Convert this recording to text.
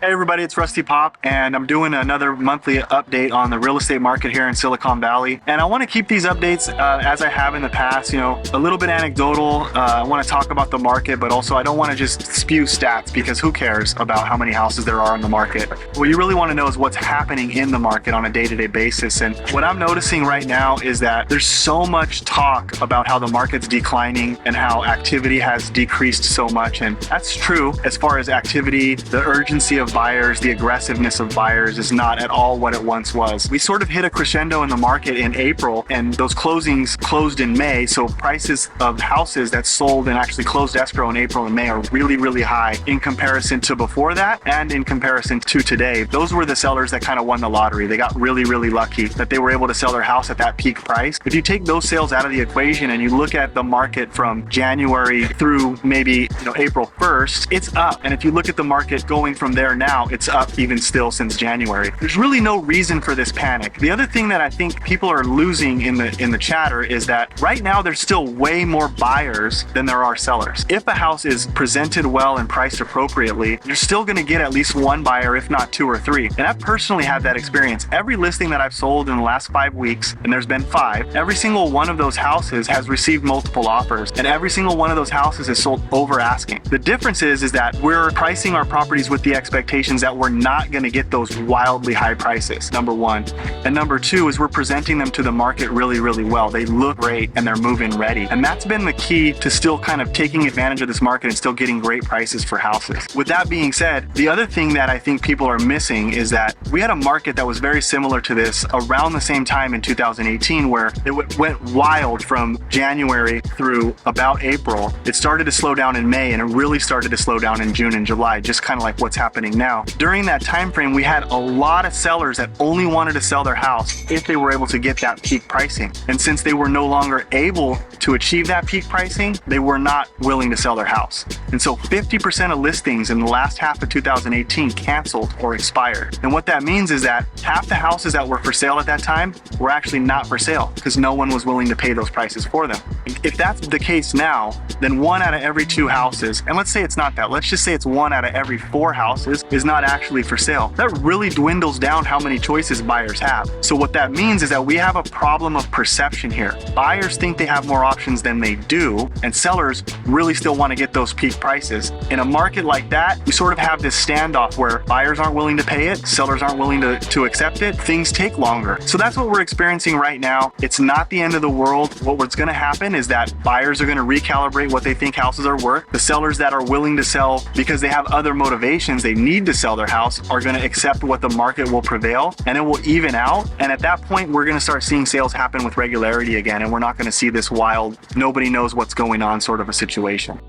Hey everybody, it's Rusty Paap, and I'm doing another monthly update on the real estate market here in Silicon Valley. And I want to keep these updates as I have in the past, a little bit anecdotal. I want to talk about the market, but also I don't want to just spew stats because who cares about how many houses there are in the market. What you really want to know is what's happening in the market on a day-to-day basis. And what I'm noticing right now is that there's so much talk about how the market's declining and how activity has decreased so much. And that's true as far as activity, the urgency of buyers, the aggressiveness of buyers is not at all what it once was. We sort of hit a crescendo in the market in April, and those closings closed in May. So prices of houses that sold and actually closed escrow in April and May are really, really high in comparison to before that and in comparison to today. Those were the sellers that kind of won the lottery. They got really, really lucky that they were able to sell their house at that peak price. If you take those sales out of the equation and you look at the market from January through maybe April 1st, it's up. And if you look at the market going from there now, it's up even still since January. There's really no reason for this panic. The other thing that I think people are losing in the chatter is that right now there's still way more buyers than there are sellers. If a house is presented well and priced appropriately, you're still going to get at least one buyer, if not two or three. And I've personally had that experience. Every listing that I've sold in the last 5 weeks, and there's been 5, every single one of those houses has received multiple offers, and every single one of those houses is sold over asking. The difference is that we're pricing our properties with the expectations that we're not going to get those wildly high prices, number one. And number two is we're presenting them to the market really, really well. They look great and they're move-in ready. And that's been the key to still kind of taking advantage of this market and still getting great prices for houses. With that being said, the other thing that I think people are missing is that we had a market that was very similar to this around the same time in 2018, where it went wild from January through about April. It started to slow down in May, and it really started to slow down in June and July, just kind of like what's happening now. During that time frame, we had a lot of sellers that only wanted to sell their house if they were able to get that peak pricing. And since they were no longer able to achieve that peak pricing, they were not willing to sell their house. And so 50% of listings in the last half of 2018 canceled or expired. And what that means is that half the houses that were for sale at that time were actually not for sale because no one was willing to pay those prices for them. If that's the case now, then 1 out of every 2 houses, and let's say it's not that, let's just say it's 1 out of every 4 houses is not actually for sale. That really dwindles down how many choices buyers have. So what that means is that we have a problem of perception here. Buyers think they have more options than they do, and sellers really still want to get those peak prices. In a market like that, we sort of have this standoff where buyers aren't willing to pay it, sellers aren't willing to accept it, things take longer. So that's what we're experiencing right now. It's not the end of the world. What's going to happen is that buyers are going to recalibrate what they think houses are worth. The sellers that are willing to sell because they have other motivations, they need to sell their house, are going to accept what the market will prevail, and it will even out. And at that point, we're going to start seeing sales happen with regularity again, and we're not going to see this wild, nobody knows what's going on sort of a situation.